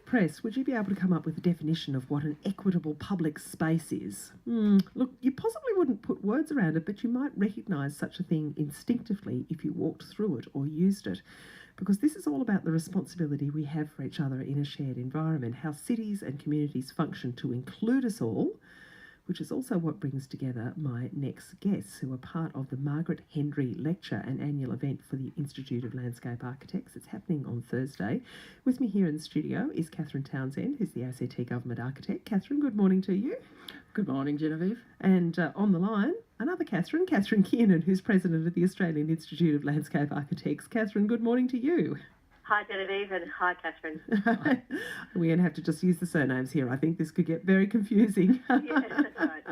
press, would you be able to come up with a definition of what an equitable public space is? Look, you possibly wouldn't put words around it, but you might recognise such a thing instinctively if you walked through it or used it. Because this is all about the responsibility we have for each other in a shared environment, how cities and communities function to include us all, which is also what brings together my next guests, who are part of the Margaret Hendry Lecture, an annual event for the Institute of Landscape Architects. It's happening on Thursday. With me here in the studio is Catherine Townshend, who's the ACT Government Architect. Catherine, good morning to you. Good morning, Genevieve. And on the line, another Catherine Kiernan, who's President of the Australian Institute of Landscape Architects. Catherine, good morning to you. Hi, Genevieve, and hi, Catherine. We're going to have to just use the surnames here. I think this could get very confusing. Yeah, that's right.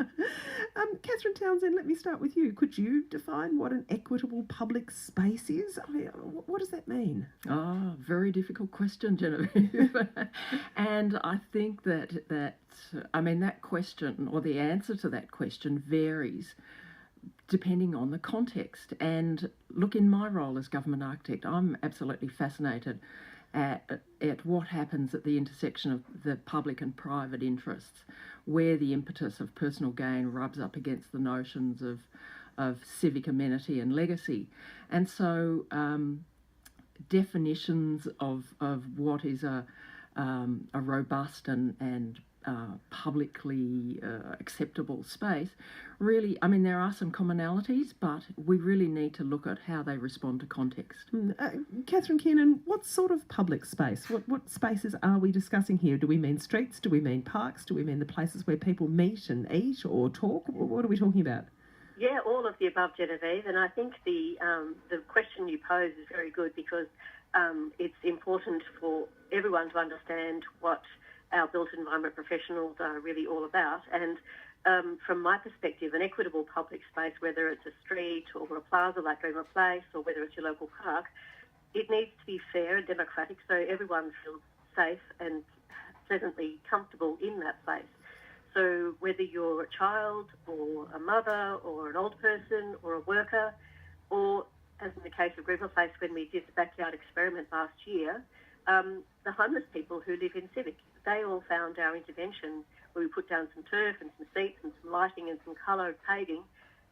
Catherine Townshend, let me start with you. Could you define what an equitable public space is? I mean, what does that mean? Very difficult question, Genevieve. And I think that question, or the answer to that question, varies depending on the context. And look, in my role as government architect, I'm absolutely fascinated at what happens at the intersection of the public and private interests, where the impetus of personal gain rubs up against the notions of civic amenity and legacy. And so definitions of what is a robust and publicly acceptable space, really, I mean, there are some commonalities, but we really need to look at how they respond to context. Catherine Kiernan, what sort of public space? What spaces are we discussing here? Do we mean streets? Do we mean parks? Do we mean the places where people meet and eat or talk? What are we talking about? Yeah, all of the above, Genevieve. And I think the question you pose is very good because it's important for everyone to understand what our built environment professionals are really all about. And from my perspective, an equitable public space, whether it's a street or a plaza like Greenwood Place or whether it's your local park, it needs to be fair and democratic so everyone feels safe and pleasantly comfortable in that place. So whether you're a child or a mother or an old person or a worker, or as in the case of Greenwood Place when we did the backyard experiment last year, the homeless people who live in Civic, they all found our intervention where we put down some turf and some seats and some lighting and some coloured paving.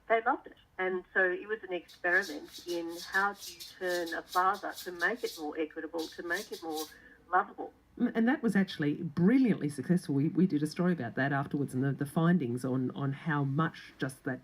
They loved it. And so it was an experiment in how do you turn a plaza to make it more equitable, to make it more lovable. And that was actually brilliantly successful. We did a story about that afterwards, and the findings on how much just the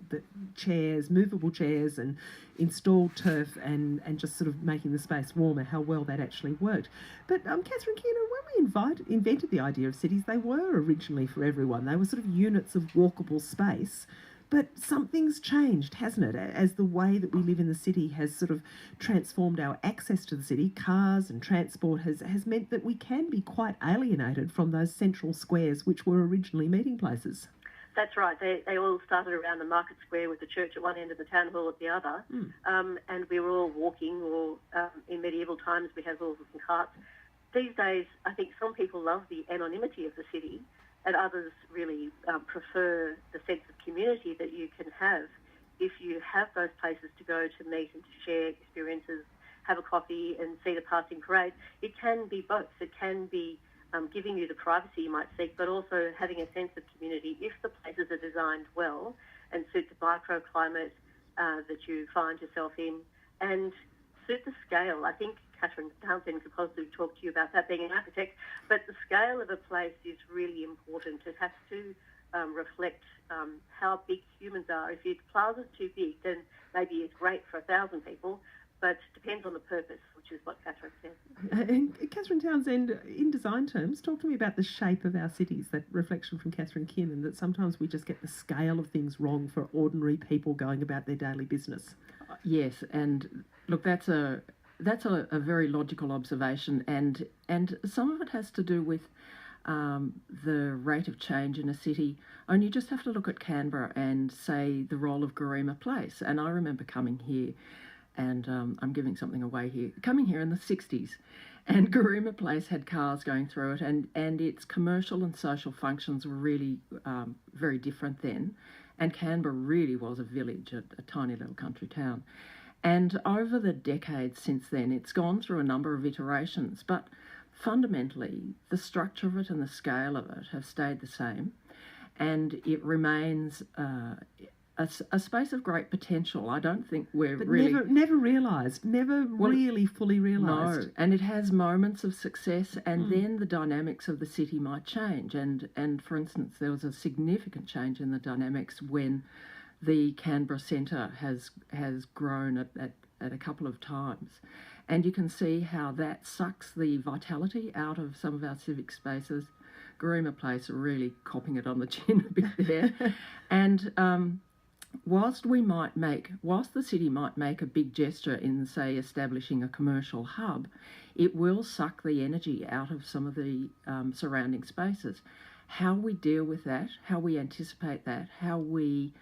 chairs, movable chairs and installed turf and just sort of making the space warmer, how well that actually worked. But Catherine Kiernan, when we invented the idea of cities, they were originally for everyone. They were sort of units of walkable space. But something's changed, hasn't it, as the way that we live in the city has sort of transformed our access to the city. Cars and transport has meant that we can be quite alienated from those central squares which were originally meeting places. That's right. They all started around the market square with the church at one end and the town hall at the other. And we were all walking, or in medieval times we had horses and carts. These days, I think some people love the anonymity of the city, and others really prefer the sense of community that you can have if you have those places to go to meet and to share experiences, have a coffee and see the passing parade. It can be both. It can be giving you the privacy you might seek, but also having a sense of community if the places are designed well and suit the microclimate that you find yourself in and suit the scale. I think Catherine Townshend could possibly talk to you about that being an architect, but the scale of a place is really important. It has to reflect how big humans are. If your plaza's too big, then maybe it's great for 1,000 people, but it depends on the purpose, which is what Catherine said. And Catherine Townshend, in design terms, talk to me about the shape of our cities, that reflection from Catherine Kiernan, that sometimes we just get the scale of things wrong for ordinary people going about their daily business. Yes, and look, that's a very logical observation, and some of it has to do with the rate of change in a city. And you just have to look at Canberra and say the role of Greenwood Place. And I remember coming here, and I'm giving something away here, coming here in the 60s, and Greenwood Place had cars going through it, and its commercial and social functions were really very different then. And Canberra really was a village, a tiny little country town. And over the decades since then, it's gone through a number of iterations. But fundamentally the structure of it and the scale of it have stayed the same, and it remains a space of great potential. I don't think we're really... never realised, really fully realised. No, and it has moments of success, and then the dynamics of the city might change. And for instance, there was a significant change in the dynamics when the Canberra Centre has grown at a couple of times. And you can see how that sucks the vitality out of some of our civic spaces. Garema Place are really copping it on the chin a bit there. And whilst the city might make a big gesture in, say, establishing a commercial hub, it will suck the energy out of some of the surrounding spaces. How we deal with that, how we anticipate that, how we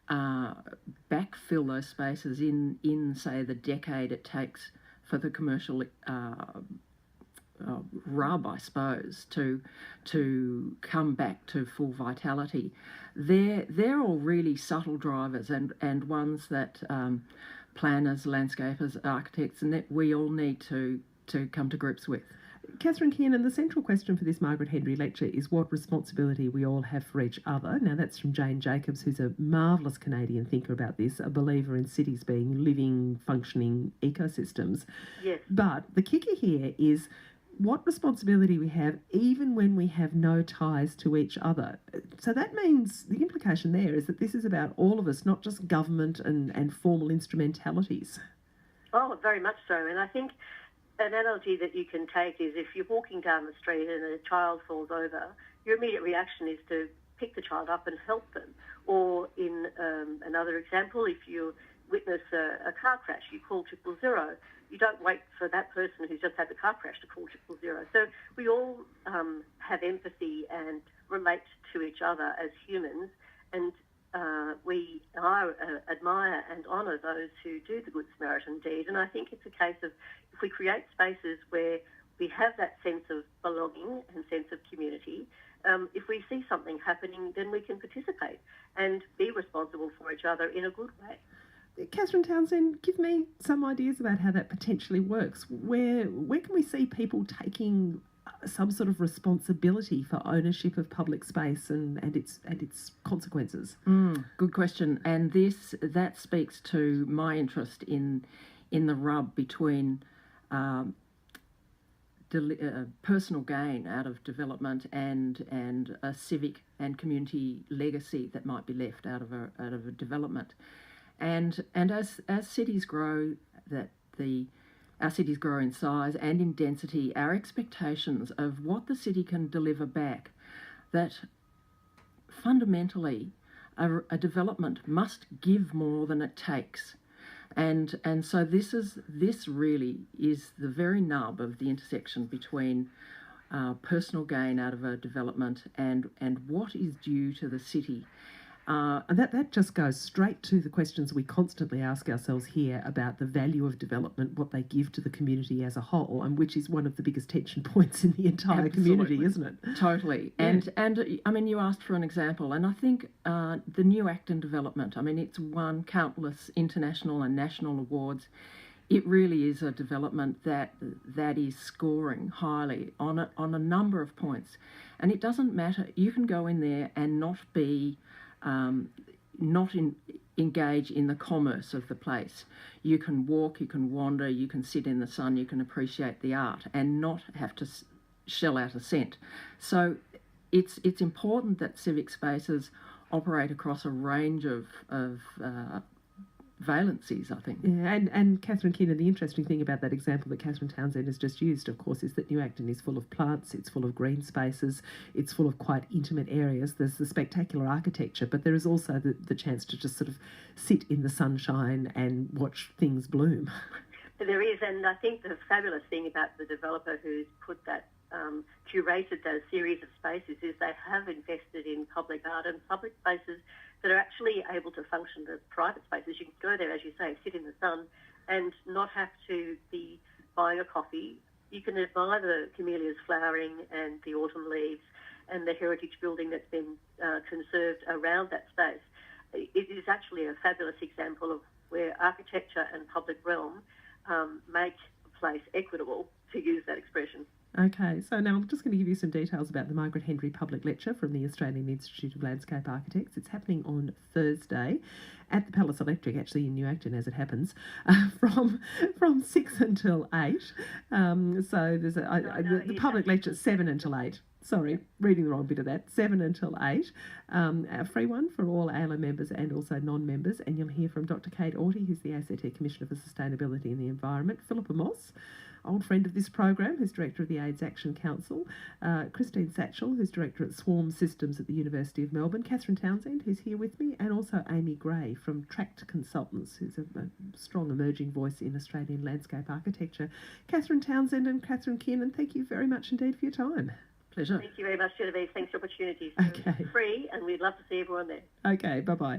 backfill those spaces in say, the decade it takes for the commercial rub, I suppose, to come back to full vitality. They're all really subtle drivers and ones that planners, landscapers, architects, and that we all need to come to grips with. Catherine Kiernan, the central question for this Margaret Hendry Lecture is what responsibility we all have for each other. Now, that's from Jane Jacobs, who's a marvellous Canadian thinker about this, a believer in cities being living, functioning ecosystems. Yes. But the kicker here is what responsibility we have even when we have no ties to each other. So that means the implication there is that this is about all of us, not just government and formal instrumentalities. Oh, very much so. And I think an analogy that you can take is if you're walking down the street and a child falls over, your immediate reaction is to pick the child up and help them. Or in another example, if you witness a car crash, you call 000. You don't wait for that person who's just had the car crash to call 000. So we all have empathy and relate to each other as humans, and I admire and honour those who do the Good Samaritan deed. And I think it's a case of if we create spaces where we have that sense of belonging and sense of community, if we see something happening, then we can participate and be responsible for each other in a good way. Catherine Townshend, give me some ideas about how that potentially works. Where can we see people taking some sort of responsibility for ownership of public space and its consequences? Good question. And that speaks to my interest in the rub between personal gain out of development and a civic and community legacy that might be left out of a development. And as cities grow, our cities grow in size and in density, our expectations of what the city can deliver back, that fundamentally a development must give more than it takes. And so this really is the very nub of the intersection between personal gain out of a development and what is due to the city. And that just goes straight to the questions we constantly ask ourselves here about the value of development, what they give to the community as a whole, and which is one of the biggest tension points in the entire community, isn't it? Totally. Yeah. And I mean, you asked for an example, and I think the New Acton development, I mean, it's won countless international and national awards. It really is a development that is scoring highly on a number of points. And it doesn't matter, you can go in there and not be engage in the commerce of the place. You can walk, you can wander, you can sit in the sun, you can appreciate the art and not have to shell out a cent. So it's important that civic spaces operate across a range of valencies, I think. Yeah, and Catherine Kiernan, the interesting thing about that example that Catherine Townshend has just used, of course, is that New Acton is full of plants, it's full of green spaces, it's full of quite intimate areas. There's the spectacular architecture, but there is also the chance to just sort of sit in the sunshine and watch things bloom. There is, and I think the fabulous thing about the developer who's put that, curated those series of spaces is they have invested in public art and public spaces that are actually able to function as private spaces. You can go there, as you say, sit in the sun and not have to be buying a coffee. You can admire the camellias flowering and the autumn leaves and the heritage building that's been conserved around that space. It is actually a fabulous example of where architecture and public realm make a place equitable, to use that expression. Okay, so now I'm just going to give you some details about the Margaret Hendry Public Lecture from the Australian Institute of Landscape Architects. It's happening on Thursday at the Palace Electric, actually in New Acton as it happens, from 6 until 8. So there's the public lecture 7 until 8. Sorry, reading the wrong bit of that. 7 until 8. A free one for all AILA members and also non-members. And you'll hear from Dr. Kate Orty, who's the ACT Commissioner for Sustainability and the Environment, Philippa Moss, old friend of this program, who's Director of the AIDS Action Council, Christine Satchell, who's Director at Swarm Systems at the University of Melbourne, Catherine Townshend, who's here with me, and also Amy Gray from Tract Consultants, who's a strong emerging voice in Australian landscape architecture. Catherine Townshend and Catherine Kiernan, thank you very much indeed for your time. Pleasure. Thank you very much, Genevieve. Thanks for the opportunity. Okay. It's free, and we'd love to see everyone there. Okay, bye-bye.